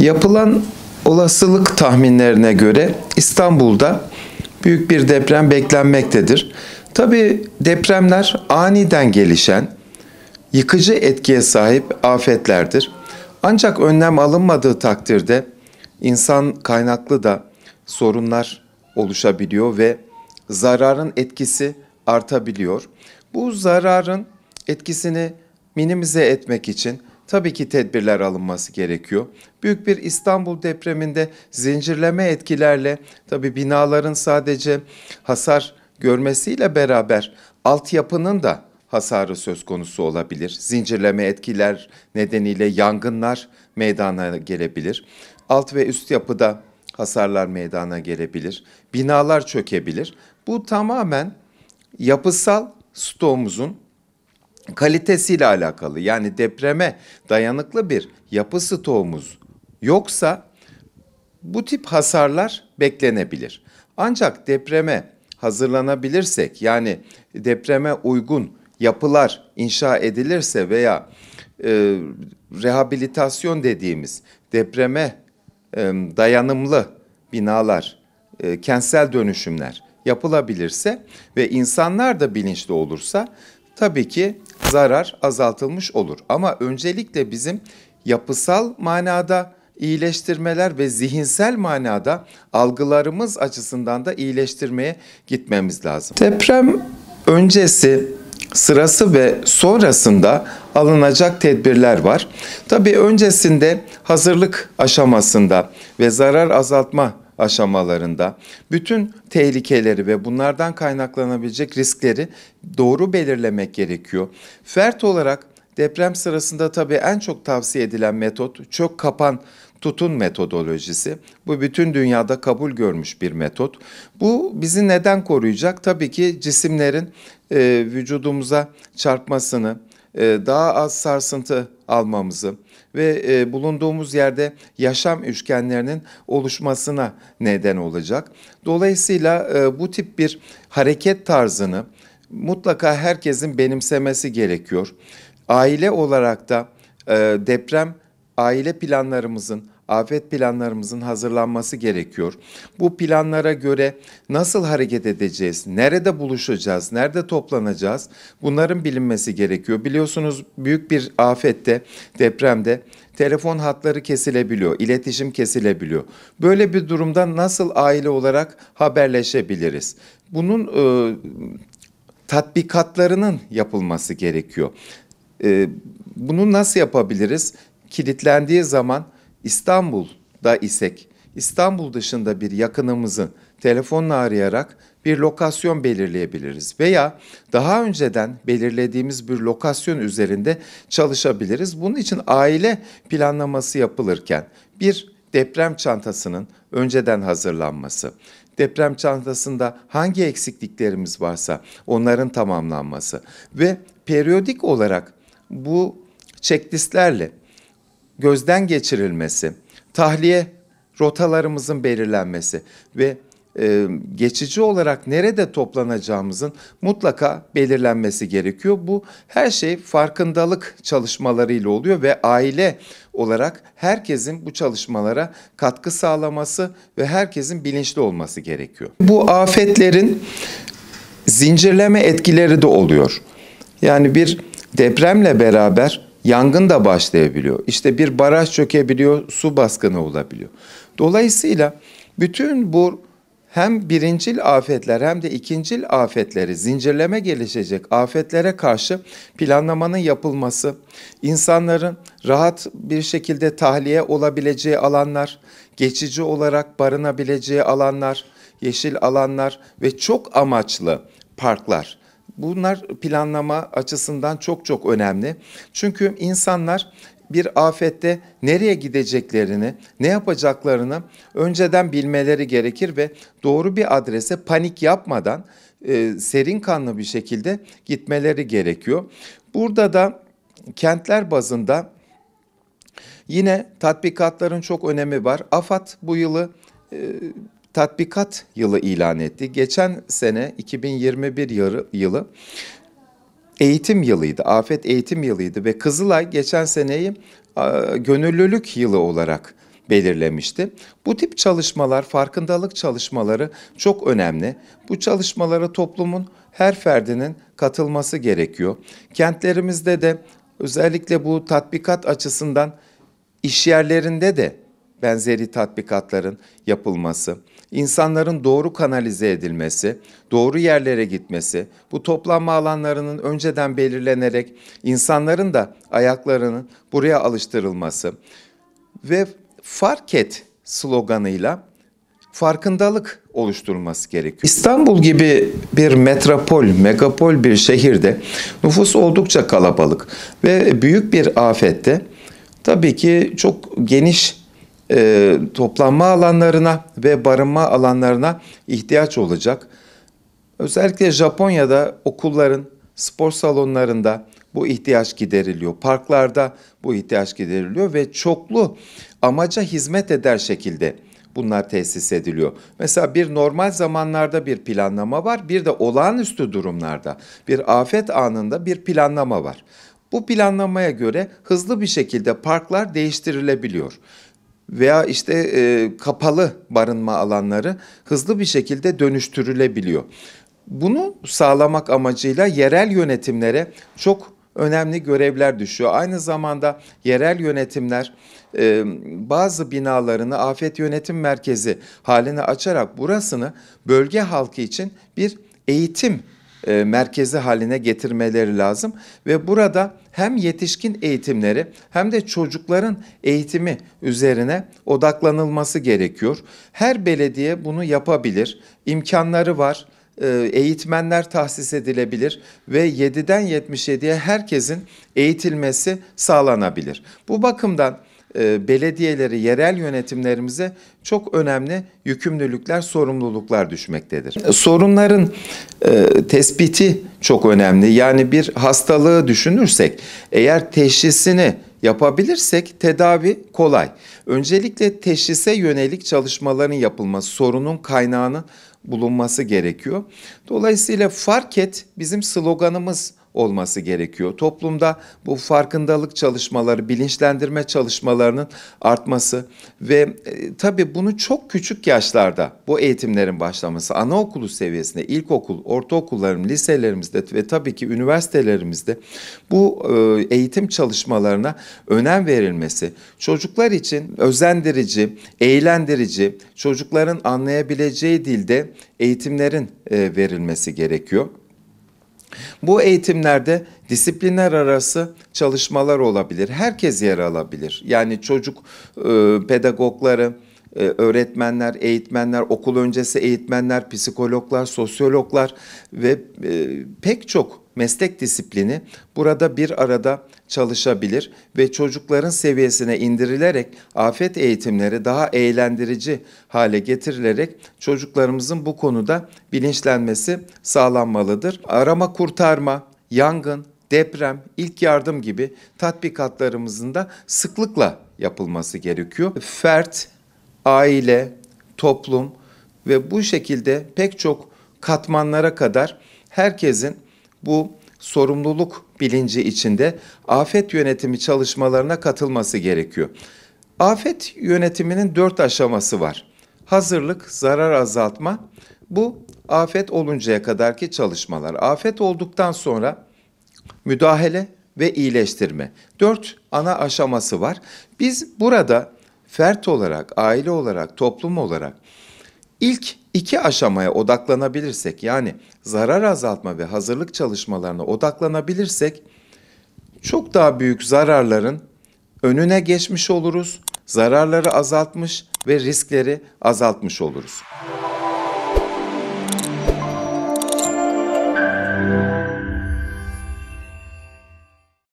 Yapılan olasılık tahminlerine göre İstanbul'da büyük bir deprem beklenmektedir. Tabii depremler aniden gelişen, yıkıcı etkiye sahip afetlerdir. Ancak önlem alınmadığı takdirde insan kaynaklı da sorunlar oluşabiliyor ve zararın etkisi artabiliyor. Bu zararın etkisini minimize etmek için tabii ki tedbirler alınması gerekiyor. Büyük bir İstanbul depreminde zincirleme etkilerle tabii binaların sadece hasar görmesiyle beraber altyapının da hasarı söz konusu olabilir. Zincirleme etkiler nedeniyle yangınlar meydana gelebilir. Alt ve üst yapıda hasarlar meydana gelebilir. Binalar çökebilir. Bu tamamen yapısal stoğumuzun kalitesiyle alakalı. Yani depreme dayanıklı bir yapı stoğumuz yoksa bu tip hasarlar beklenebilir. Ancak depreme hazırlanabilirsek, yani depreme uygun yapılar inşa edilirse veya rehabilitasyon dediğimiz depreme dayanımlı binalar, kentsel dönüşümler yapılabilirse ve insanlar da bilinçli olursa tabii ki zarar azaltılmış olur. Ama öncelikle bizim yapısal manada iyileştirmeler ve zihinsel manada algılarımız açısından da iyileştirmeye gitmemiz lazım. Deprem öncesi, sırası ve sonrasında alınacak tedbirler var. Tabii öncesinde hazırlık aşamasında ve zarar azaltma aşamalarında bütün tehlikeleri ve bunlardan kaynaklanabilecek riskleri doğru belirlemek gerekiyor. Fert olarak deprem sırasında tabii en çok tavsiye edilen metot çök kapan tutun metodolojisi. Bu bütün dünyada kabul görmüş bir metot. Bu bizi neden koruyacak? Tabii ki cisimlerin vücudumuza çarpmasını, daha az sarsıntı almamızı ve bulunduğumuz yerde yaşam üçgenlerinin oluşmasına neden olacak. Dolayısıyla bu tip bir hareket tarzını mutlaka herkesin benimsemesi gerekiyor. Aile olarak da deprem aile planlarımızın, afet planlarımızın hazırlanması gerekiyor. Bu planlara göre nasıl hareket edeceğiz, nerede buluşacağız, nerede toplanacağız, bunların bilinmesi gerekiyor. Biliyorsunuz büyük bir afette, depremde telefon hatları kesilebiliyor, iletişim kesilebiliyor. Böyle bir durumda nasıl aile olarak haberleşebiliriz? Bunun tatbikatlarının yapılması gerekiyor. Bunu nasıl yapabiliriz? Kilitlendiği zaman İstanbul'da isek, İstanbul dışında bir yakınımızın telefonla arayarak bir lokasyon belirleyebiliriz. Veya daha önceden belirlediğimiz bir lokasyon üzerinde çalışabiliriz. Bunun için aile planlaması yapılırken bir deprem çantasının önceden hazırlanması, deprem çantasında hangi eksikliklerimiz varsa onların tamamlanması ve periyodik olarak bu checklistlerle gözden geçirilmesi, tahliye rotalarımızın belirlenmesi ve geçici olarak nerede toplanacağımızın mutlaka belirlenmesi gerekiyor. Bu her şey farkındalık çalışmalarıyla oluyor ve aile olarak herkesin bu çalışmalara katkı sağlaması ve herkesin bilinçli olması gerekiyor. Bu afetlerin zincirleme etkileri de oluyor. Yani bir depremle beraber yangın da başlayabiliyor. İşte bir baraj çökebiliyor, su baskını olabiliyor. Dolayısıyla bütün bu hem birincil afetler hem de ikincil afetleri, zincirleme gelişecek afetlere karşı planlamanın yapılması, insanların rahat bir şekilde tahliye olabileceği alanlar, geçici olarak barınabileceği alanlar, yeşil alanlar ve çok amaçlı parklar. Bunlar planlama açısından çok önemli. Çünkü insanlar bir afette nereye gideceklerini, ne yapacaklarını önceden bilmeleri gerekir ve doğru bir adrese panik yapmadan serin kanlı bir şekilde gitmeleri gerekiyor. Burada da kentler bazında yine tatbikatların çok önemi var. AFAD bu yılı tatbikat yılı ilan etti. Geçen sene 2021 yılı eğitim yılıydı, afet eğitim yılıydı ve Kızılay geçen seneyi gönüllülük yılı olarak belirlemişti. Bu tip çalışmalar, farkındalık çalışmaları çok önemli. Bu çalışmalara toplumun her ferdinin katılması gerekiyor. Kentlerimizde de özellikle bu tatbikat açısından iş yerlerinde de benzeri tatbikatların yapılması, insanların doğru kanalize edilmesi, doğru yerlere gitmesi, bu toplanma alanlarının önceden belirlenerek insanların da ayaklarının buraya alıştırılması ve fark et sloganıyla farkındalık oluşturulması gerekiyor. İstanbul gibi bir metropol, megapol bir şehirde nüfus oldukça kalabalık ve büyük bir afette tabii ki çok geniş toplanma alanlarına ve barınma alanlarına ihtiyaç olacak. Özellikle Japonya'da okulların, spor salonlarında bu ihtiyaç gideriliyor. Parklarda bu ihtiyaç gideriliyor ve çoklu amaca hizmet eder şekilde bunlar tesis ediliyor. Mesela bir normal zamanlarda bir planlama var, bir de olağanüstü durumlarda, bir afet anında bir planlama var. Bu planlamaya göre hızlı bir şekilde parklar değiştirilebiliyor. Veya kapalı barınma alanları hızlı bir şekilde dönüştürülebiliyor. Bunu sağlamak amacıyla yerel yönetimlere çok önemli görevler düşüyor. Aynı zamanda yerel yönetimler bazı binalarını afet yönetim merkezi haline açarak burasını bölge halkı için bir eğitim merkezi haline getirmeleri lazım ve burada hem yetişkin eğitimleri hem de çocukların eğitimi üzerine odaklanılması gerekiyor. Her belediye bunu yapabilir, imkanları var. Eğitmenler tahsis edilebilir ve 7'den 77'ye herkesin eğitilmesi sağlanabilir. Bu bakımdan belediyeleri, yerel yönetimlerimize çok önemli yükümlülükler, sorumluluklar düşmektedir. Sorunların tespiti çok önemli. Yani bir hastalığı düşünürsek, eğer teşhisini yapabilirsek tedavi kolay. Öncelikle teşhise yönelik çalışmaların yapılması, sorunun kaynağının bulunması gerekiyor. Dolayısıyla fark et bizim sloganımız olması gerekiyor. Toplumda bu farkındalık çalışmaları, bilinçlendirme çalışmalarının artması ve tabii bunu çok küçük yaşlarda bu eğitimlerin başlaması, anaokulu seviyesinde, ilkokul, ortaokulların, liselerimizde ve tabii ki üniversitelerimizde bu eğitim çalışmalarına önem verilmesi, çocuklar için özendirici, eğlendirici, çocukların anlayabileceği dilde eğitimlerin verilmesi gerekiyor. Bu eğitimlerde disiplinler arası çalışmalar olabilir. Herkes yer alabilir. Yani çocuk pedagogları, öğretmenler, eğitmenler, okul öncesi eğitmenler, psikologlar, sosyologlar ve pek çok meslek disiplini burada bir arada çalışabilir ve çocukların seviyesine indirilerek afet eğitimleri daha eğlendirici hale getirilerek çocuklarımızın bu konuda bilinçlenmesi sağlanmalıdır. Arama kurtarma, yangın, deprem, ilk yardım gibi tatbikatlarımızın da sıklıkla yapılması gerekiyor. Fert, aile, toplum ve bu şekilde pek çok katmanlara kadar herkesin bu sorumluluk bilinci içinde afet yönetimi çalışmalarına katılması gerekiyor. Afet yönetiminin 4 aşaması var. Hazırlık, zarar azaltma, bu afet oluncaya kadarki çalışmalar. Afet olduktan sonra müdahale ve iyileştirme. 4 ana aşaması var. Biz burada fert olarak, aile olarak, toplum olarak İlk 2 aşamaya odaklanabilirsek, yani zarar azaltma ve hazırlık çalışmalarına odaklanabilirsek çok daha büyük zararların önüne geçmiş oluruz, zararları azaltmış ve riskleri azaltmış oluruz.